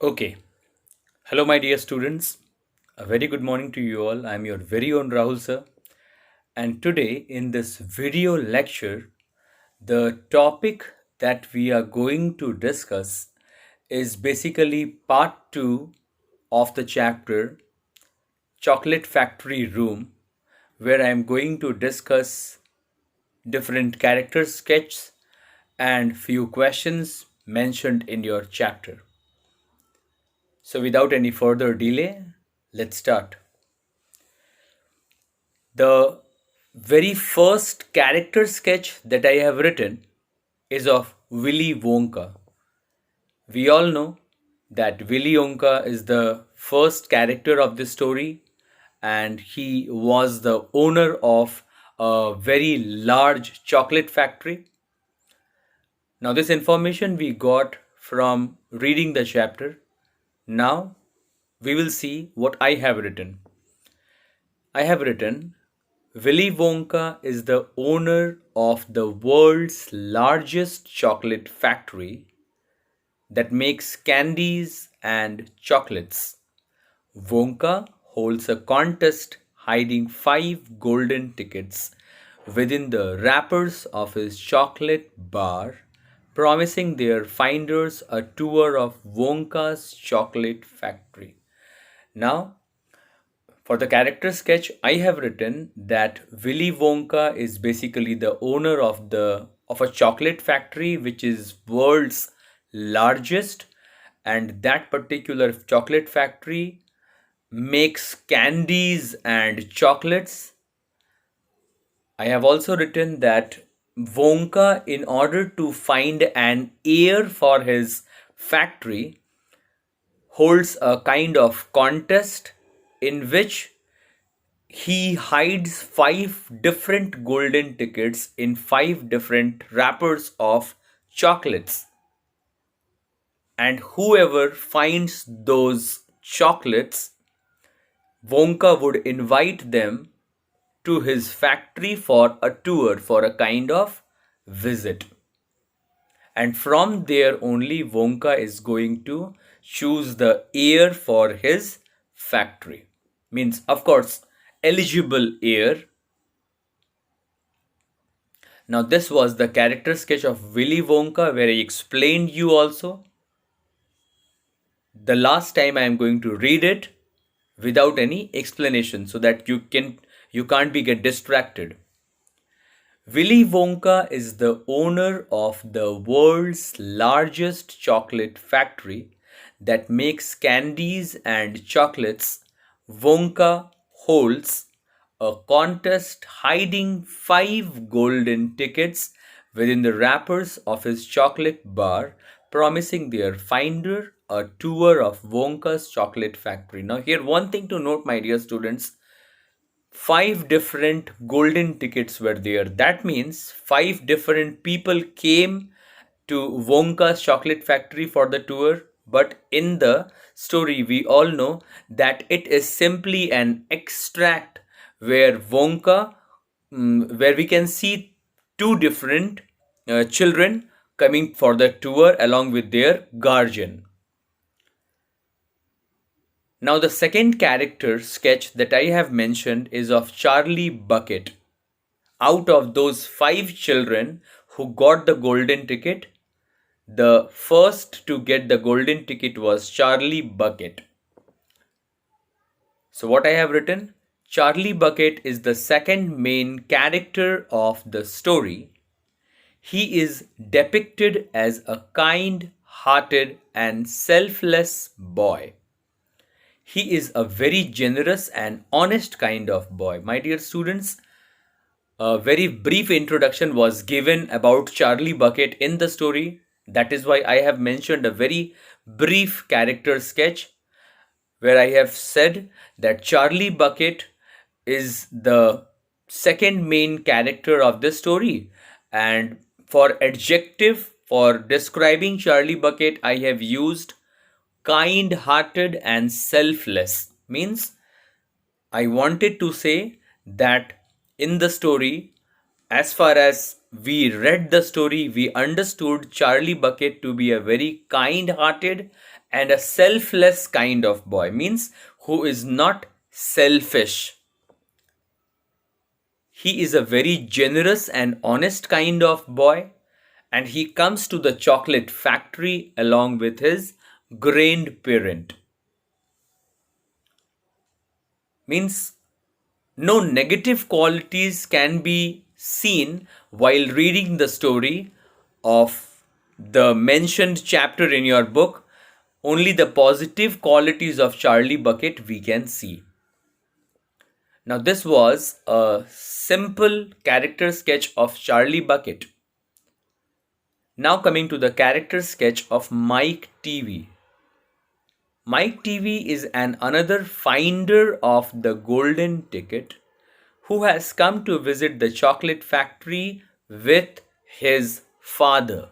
Okay. Hello, my dear students. A very good morning to you all. I'm your very own Rahul sir. And today, in this video lecture, the topic that we are going to discuss is basically part 2 of the chapter Chocolate Factory Room, where I'm going to discuss different character sketches and few questions mentioned in your chapter. So, without any further delay, let's start. The very first character sketch that I have written is of Willy Wonka. We all know that Willy Wonka is the first character of this story, and he was the owner of a very large chocolate factory. Now, this information we got from reading the chapter. Now, we will see what I have written. I have written Willy Wonka is the owner of the world's largest chocolate factory that makes candies and chocolates. Wonka holds a contest hiding 5 golden tickets within the wrappers of his chocolate bar, promising their finders a tour of Wonka's chocolate factory. Now, for the character sketch, I have written that Willy Wonka is basically the owner of a chocolate factory which is world's largest, and that particular chocolate factory makes candies and chocolates. I have also written that Wonka, in order to find an heir for his factory, holds a kind of contest in which he hides 5 different golden tickets in 5 different wrappers of chocolates. And whoever finds those chocolates, Wonka would invite them to his factory for a tour, for a kind of visit. And from there only, Wonka is going to choose the heir for his factory. Means, of course, eligible heir. Now, this was the character sketch of Willy Wonka, where I explained you also. The last time I am going to read it without any explanation so that you can't be get distracted. Willy Wonka is the owner of the world's largest chocolate factory that makes candies and chocolates. Wonka holds a contest hiding 5 golden tickets within the wrappers of his chocolate bar, promising their finder a tour of Wonka's chocolate factory. Now, here, one thing to note, my dear students, 5 different golden tickets were there. That means 5 different people came to Wonka's chocolate factory for the tour. But in the story, we all know that it is simply an extract where where we can see 2 different children coming for the tour along with their guardian. Now, the second character sketch that I have mentioned is of Charlie Bucket. Out of those 5 children who got the golden ticket, the first to get the golden ticket was Charlie Bucket. So, what I have written, Charlie Bucket is the second main character of the story. He is depicted as a kind hearted and selfless boy. He is a very generous and honest kind of boy. My dear students, a very brief introduction was given about Charlie Bucket in the story. That is why I have mentioned a very brief character sketch where I have said that Charlie Bucket is the second main character of this story. And for adjective, for describing Charlie Bucket, I have used kind hearted and selfless. Means I wanted to say that in the story, as far as we read the story, we understood Charlie Bucket to be a very kind hearted and a selfless kind of boy, means who is not selfish. He is a very generous and honest kind of boy, and he comes to the chocolate factory along with his grandparent. Means no negative qualities can be seen while reading the story of the mentioned chapter in your book. Only the positive qualities of Charlie Bucket we can see. Now, this was a simple character sketch of Charlie Bucket. Now, coming to the character sketch of Mike TV. Mike TV is another finder of the golden ticket who has come to visit the chocolate factory with his father.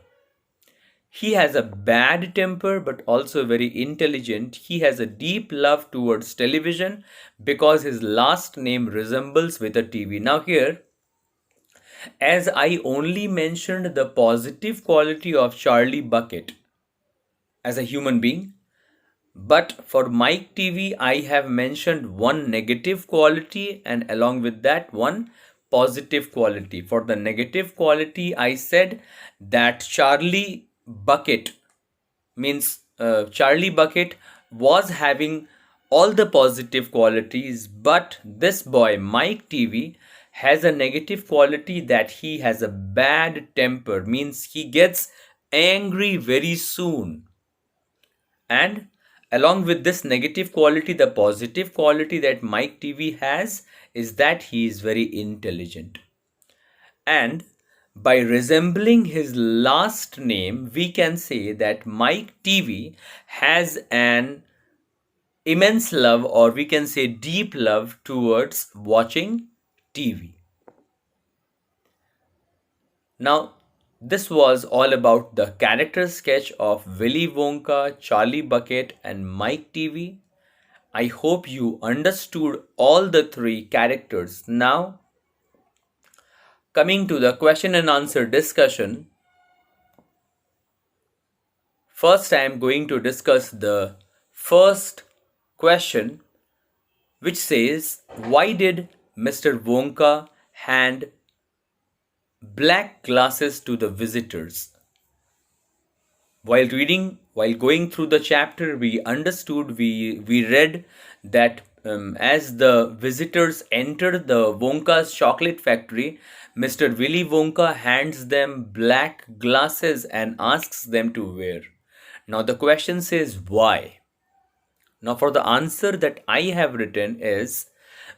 He has a bad temper but also very intelligent. He has a deep love towards television because his last name resembles with a TV. Now here, as I only mentioned the positive quality of Charlie Bucket as a human being, but for Mike TV, I have mentioned one negative quality and along with that one positive quality. For the negative quality, I said that Charlie Bucket means Charlie Bucket was having all the positive qualities, but this boy, Mike TV, has a negative quality that he has a bad temper, means he gets angry very soon. And along with this negative quality, the positive quality that Mike TV has is that he is very intelligent. And by resembling his last name, we can say that Mike TV has an immense love, or we can say deep love, towards watching TV. Now, this was all about the character sketch of Willy Wonka, Charlie Bucket, and Mike TV. I hope you understood all the three characters. Now, coming to the question and answer discussion, first I am going to discuss the first question, which says, why did Mr. Wonka hand black glasses to the visitors? While going through the chapter, we understood, we read that as the visitors enter the Wonka's chocolate factory, Mr. Willy Wonka hands them black glasses and asks them to wear. Now the question says why? Now for the answer that I have written is,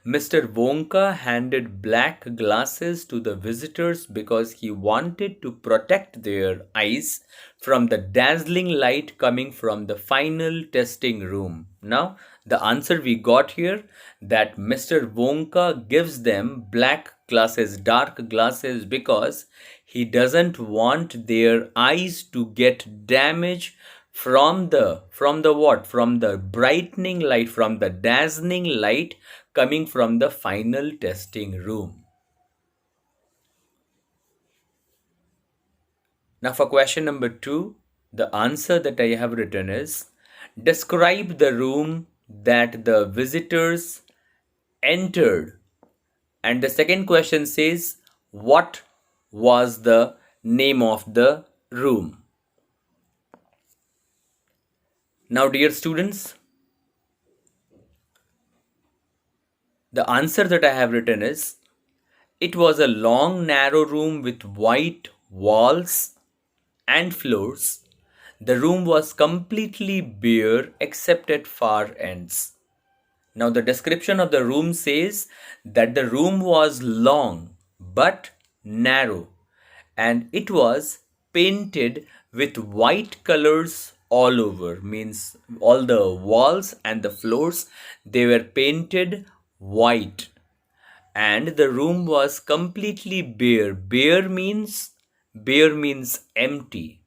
Mr. Wonka handed black glasses to the visitors because he wanted to protect their eyes from the dazzling light coming from the final testing room. Now, the answer we got here, that Mr. Wonka gives them black glasses, dark glasses, because he doesn't want their eyes to get damaged from the what? From the brightening light, from the dazzling light coming from the final testing room. Now for question number 2, the answer that I have written is, describe the room that the visitors entered. And the second question says, what was the name of the room? Now dear students, the answer that I have written is, it was a long narrow room with white walls and floors. The room was completely bare except at far ends. Now the description of the room says that the room was long but narrow, and it was painted with white colors all over, means all the walls and the floors, they were painted white, and the room was completely bare. Bare means empty.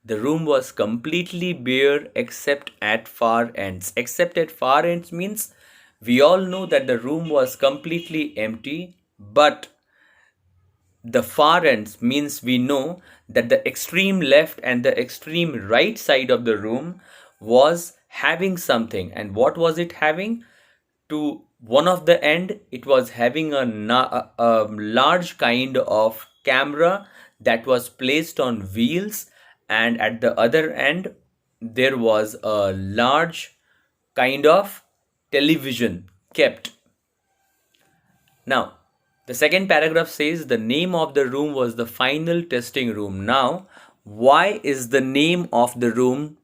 The room was completely bare except at far ends. Except at far ends means we all know that the room was completely empty, but the far ends means we know that the extreme left and the extreme right side of the room was having something. And what was it having? To one of the end, it was having a large kind of camera that was placed on wheels, and at the other end there was a large kind of television kept. Now, the second paragraph says the name of the room was the final testing room. Now, why is the name of the room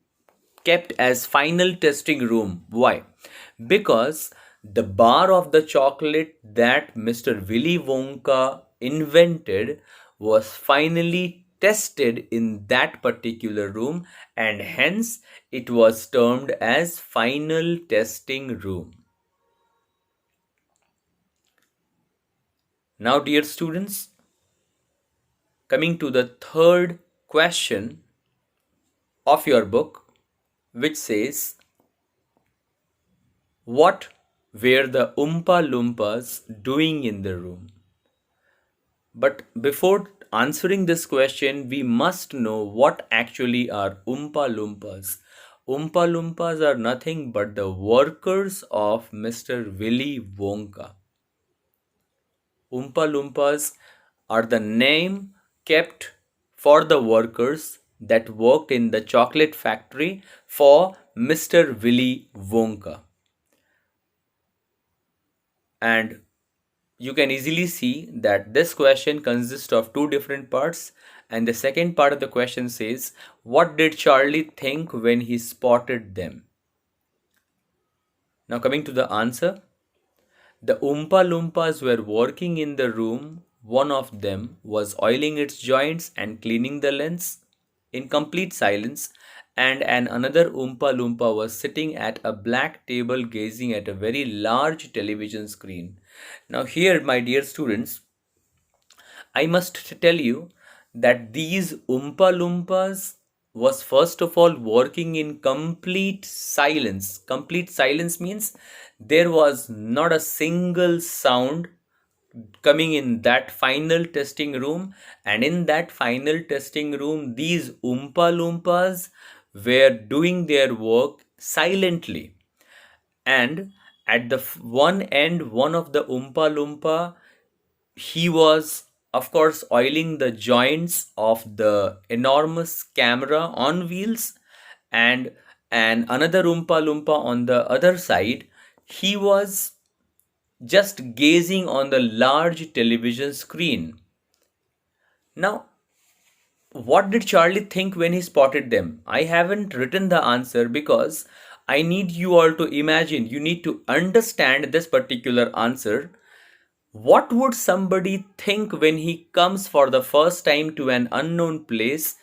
kept as final testing room? Why? Because the bar of the chocolate that Mr. Willy Wonka invented was finally tested in that particular room, and hence it was termed as final testing room. Now, dear students, coming to the third question of your book, which says, what were the Oompa Loompas doing in the room? But before answering this question, we must know what actually are Oompa Loompas. Oompa Loompas are nothing but the workers of Mr. Willy Wonka. Oompa Loompas are the name kept for the workers that worked in the chocolate factory for Mr. Willy Wonka. And you can easily see that this question consists of two different parts. And the second part of the question says, what did Charlie think when he spotted them? Now, coming to the answer, the Oompa Loompas were working in the room. One of them was oiling its joints and cleaning the lens in complete silence, and another Oompa Loompa was sitting at a black table gazing at a very large television screen. Now, here, my dear students, I must tell you that these Oompa Loompas was first of all working in complete silence. Complete silence means there was not a single sound coming in that final testing room, and in that final testing room these Oompa Loompas were doing their work silently. And at the one end, one of the Oompa Loompa, he was of course oiling the joints of the enormous camera on wheels, and another Oompa Loompa on the other side, he was just gazing on the large television screen. Now, what did Charlie think when he spotted them? I haven't written the answer because I need you all to imagine, you need to understand this particular answer. What would somebody think when he comes for the first time to an unknown place,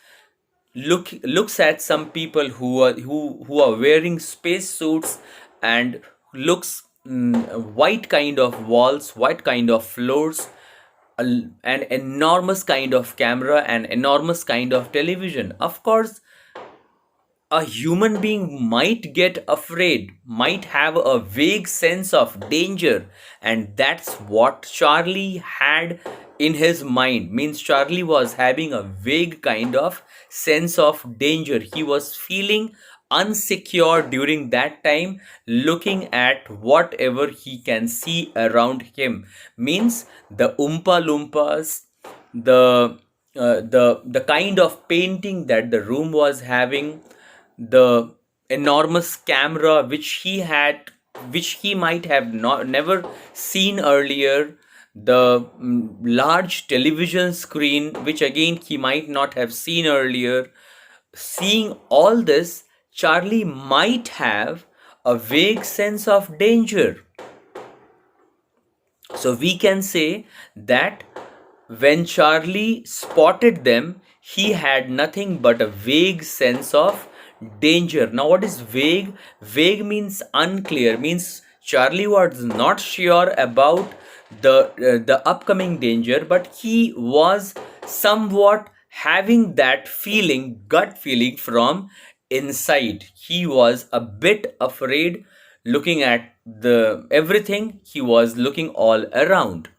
looks at some people who are wearing space suits, and looks white kind of walls, white kind of floors, an enormous kind of camera, an enormous kind of television? Of course, a human being might get afraid, might have a vague sense of danger, and that's what Charlie had in his mind. Means Charlie was having a vague kind of sense of danger. He was feeling unsecure during that time, looking at whatever he can see around him. Means the Oompa Loompas, the kind of painting that the room was having, the enormous camera which he might have never seen earlier, the large television screen which again he might not have seen earlier. Seeing all this, Charlie might have a vague sense of danger. So we can say that when Charlie spotted them, he had nothing but a vague sense of danger. Now, what is vague? Vague means unclear, means Charlie was not sure about the upcoming danger, but he was somewhat having that feeling, gut feeling from inside. He was a bit afraid looking at the everything. He was looking all around.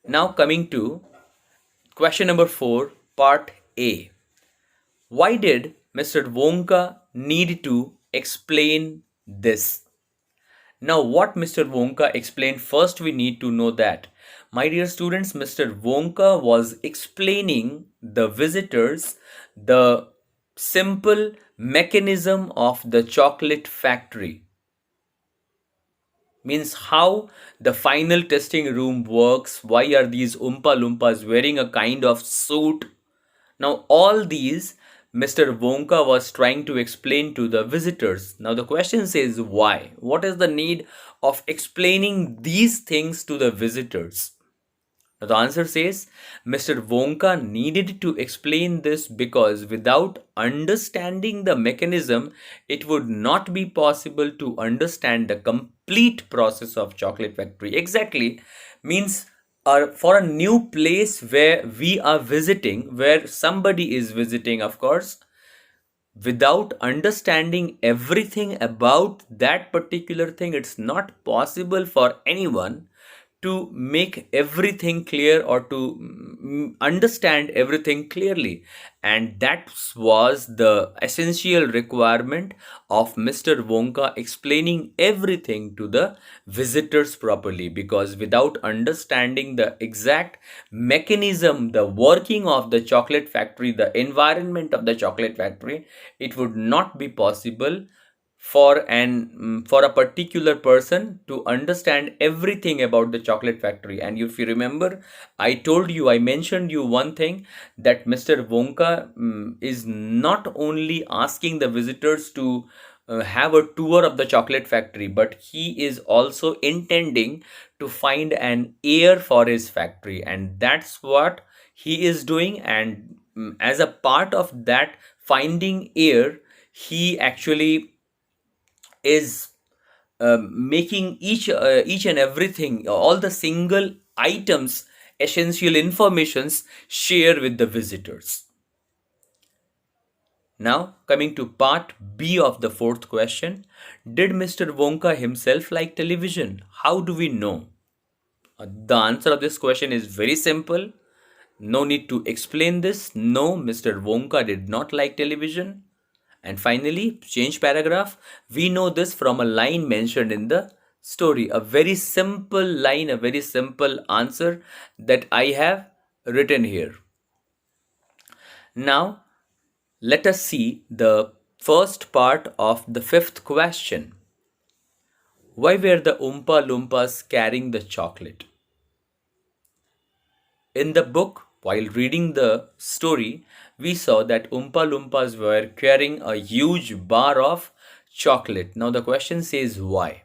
Now, coming to question number 4, part A. Why did Mr. Wonka need to explain this? Now, what Mr. Wonka explained, first we need to know that, my dear students, Mr. Wonka was explaining the visitors the simple mechanism of the chocolate factory. Means how the final testing room works, why are these Oompa Loompas wearing a kind of suit. Now, all these Mr. Wonka was trying to explain to the visitors. Now, the question says why? What is the need of explaining these things to the visitors? Now, the answer says Mr. Wonka needed to explain this because without understanding the mechanism, it would not be possible to understand the complete process of chocolate factory. Exactly, means for a new place where we are visiting, where somebody is visiting, of course, without understanding everything about that particular thing, it's not possible for anyone to make everything clear or to understand everything clearly. And that was the essential requirement of Mr. Wonka explaining everything to the visitors properly, because without understanding the exact mechanism, the working of the chocolate factory, the environment of the chocolate factory, it would not be possible for a particular person to understand everything about the chocolate factory. And if you remember, I mentioned you one thing, that Mr. Wonka is not only asking the visitors to have a tour of the chocolate factory, but he is also intending to find an heir for his factory, and that's what he is doing. And as a part of that finding heir, he actually is making each and everything, all the single items, essential informations, share with the visitors. Now, coming to part B of the fourth question, did Mr. Wonka himself like television? How do we know? The answer of this question is very simple. No need to explain this. No, Mr. Wonka did not like television. And finally, change paragraph. We know this from a line mentioned in the story. A very simple line, a very simple answer that I have written here. Now, let us see the first part of the fifth question. Why were the Oompa Loompas carrying the chocolate? In the book, while reading the story, we saw that Oompa Loompas were carrying a huge bar of chocolate. Now, the question says why?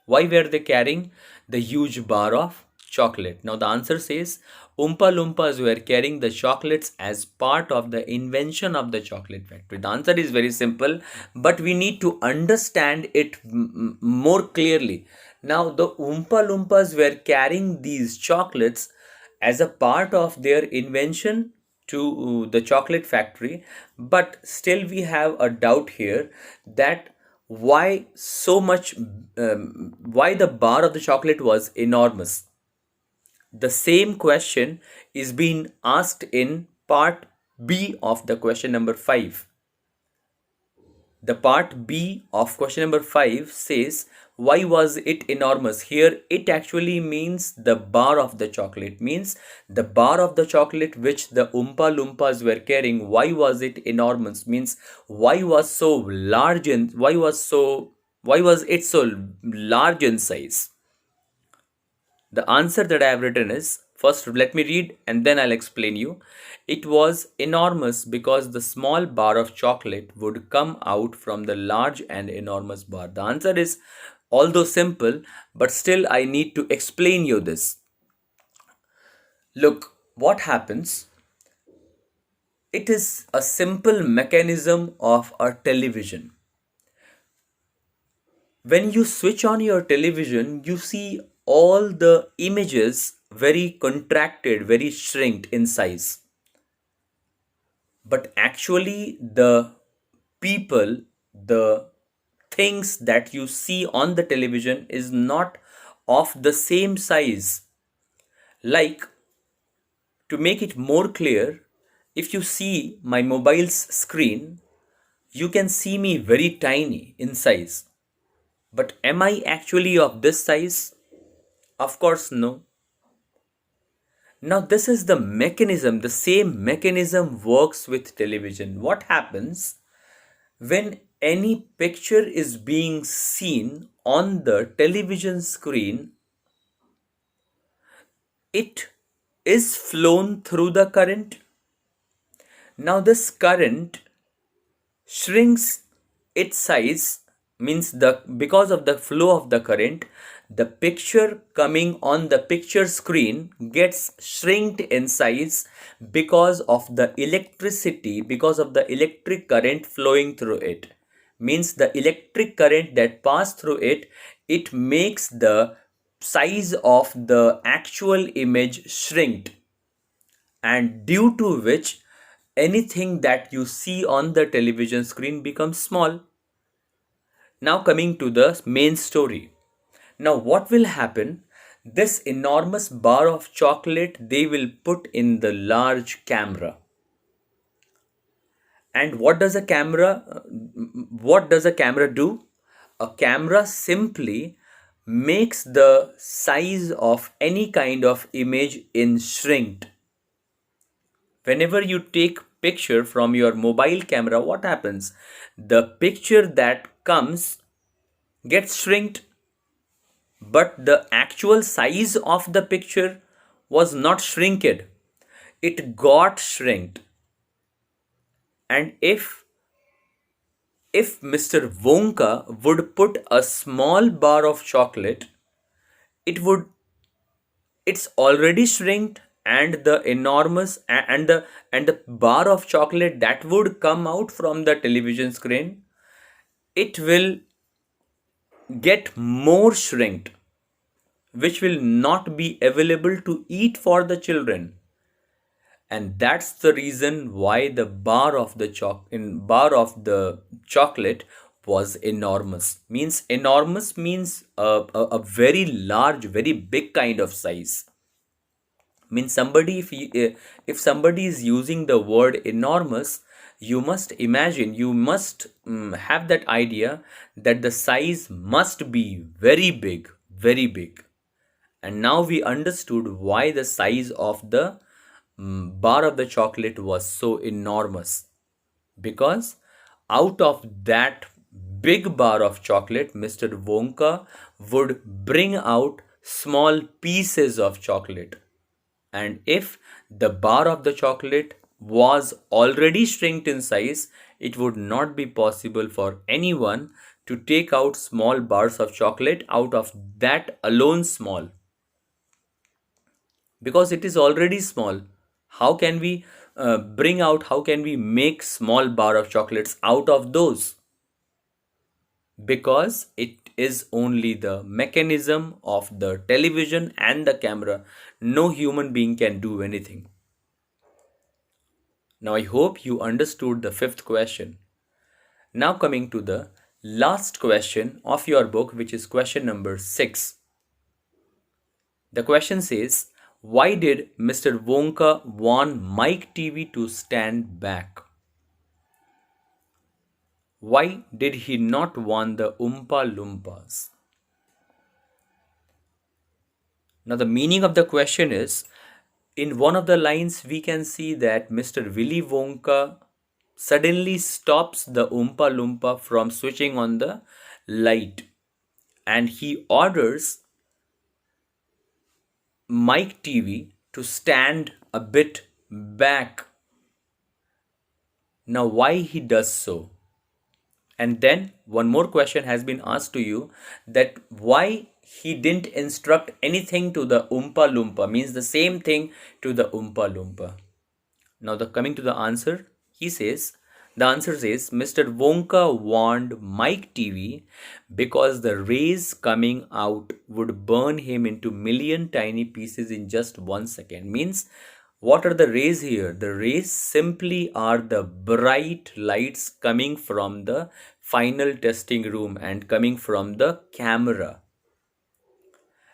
Why were they carrying the huge bar of chocolate? Now, the answer says Oompa Loompas were carrying the chocolates as part of the invention of the chocolate factory. The answer is very simple, but we need to understand it more clearly. Now, the Oompa Loompas were carrying these chocolates as a part of their invention to the chocolate factory, but still we have a doubt here that why so much, why the bar of the chocolate was enormous. The same question is being asked in part B of the question number 5. The part B of question number 5 says, why was it enormous? Here it actually means the bar of the chocolate, means the bar of the chocolate which the Oompa Loompas were carrying. Why was it enormous? Means why was so large and why was it so large in size? The answer that I have written is, first let me read and then I'll explain you. It was enormous because the small bar of chocolate would come out from the large and enormous bar. The answer is, although simple, but still I need to explain you this. Look, what happens? It is a simple mechanism of a television. When you switch on your television, you see all the images very contracted, very shrinked in size. But actually, the people, the things that you see on the television is not of the same size. Like To make it more clear, if you see my mobile's screen, you can see me very tiny in size. But am I actually of this size? Of course, no. Now, this is the mechanism, the same mechanism works with television. What happens when any picture is being seen on the television screen? It is flown through the current. Now, this current shrinks its size, means the because of the flow of the current, the picture coming on the picture screen gets shrinked in size because of the electricity, because of the electric current flowing through it. Means the electric current that pass through it, it makes the size of the actual image shrinked, and due to which anything that you see on the television screen becomes small. Now, coming to the main story. Now, what will happen? This enormous bar of chocolate they will put in the large camera. And what does a camera do? A camera simply makes the size of any kind of image in shrinked. Whenever you take picture from your mobile camera, what happens? The picture that comes gets shrinked, but the actual size of the picture was not shrinked, it got shrinked. And if Mr. Wonka would put a small bar of chocolate, it would it's already shrinked, and the enormous and the bar of chocolate that would come out from the television screen, it will get more shrinked, which will not be available to eat for the children. And that's the reason why the bar of the chocolate was enormous. Means a very large, very big kind of size. Means somebody, if somebody is using the word enormous, you must imagine, you must have that idea that the size must be very big, very big. And now we understood why the size of the bar of the chocolate was so enormous, because out of that big bar of chocolate, Mr. Wonka would bring out small pieces of chocolate. And if the bar of the chocolate was already shrinked in size, it would not be possible for anyone to take out small bars of chocolate out of that alone small, because it is already small. How can we how can we make small bar of chocolates out of those? Because it is only the mechanism of the television and the camera. No human being can do anything. Now, I hope you understood the fifth question. Now, coming to the last question of your book, which is question number 6. The question says, why did Mr. Wonka want Mike TV to stand back? Why did he not want the Oompa Loompas? Now, the meaning of the question is, in one of the lines, we can see that Mr. Willy Wonka suddenly stops the Oompa Loompa from switching on the light, and he orders Mike TV to stand a bit back. Now, why he does so? And then one more question has been asked to you, that why he didn't instruct anything to the Oompa Loompa, means the same thing to the Oompa Loompa. Now, coming to the answer, the answer says Mr. Wonka warned Mike TV because the rays coming out would burn him into million tiny pieces in just 1 second. Means, what are the rays here? The rays simply are the bright lights coming from the final testing room and coming from the camera.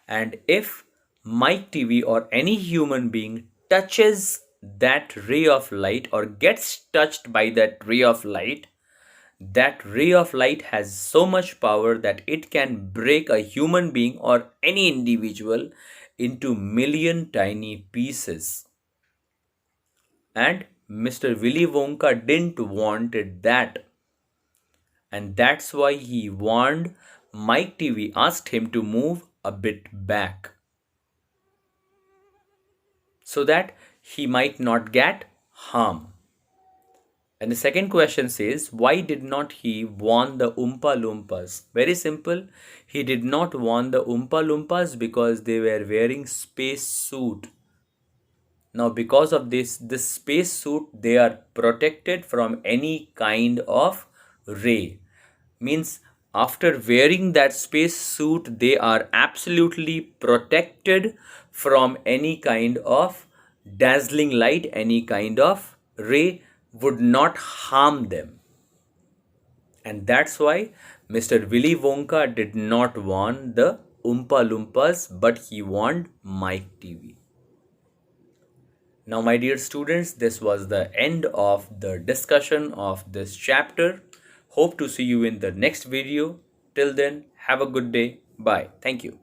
And if Mike TV or any human being touches that ray of light or gets touched by that ray of light has so much power that it can break a human being or any individual into million tiny pieces. And Mr. Willy Wonka didn't want it that. And that's why he warned Mike TV, asked him to move a bit back so that he might not get harm. And the second question says, why did not he warn the Oompa Loompas? Very simple. He did not warn the Oompa Loompas because they were wearing space suit. Now, because of this space suit, they are protected from any kind of ray. Means after wearing that space suit, they are absolutely protected from any kind of dazzling light, any kind of ray would not harm them. And that's why Mr. Willy Wonka did not warn the Oompa Loompas, but he warned Mike TV. Now, my dear students, this was the end of the discussion of this chapter. Hope to see you in the next video. Till then, have a good day. Bye. Thank you.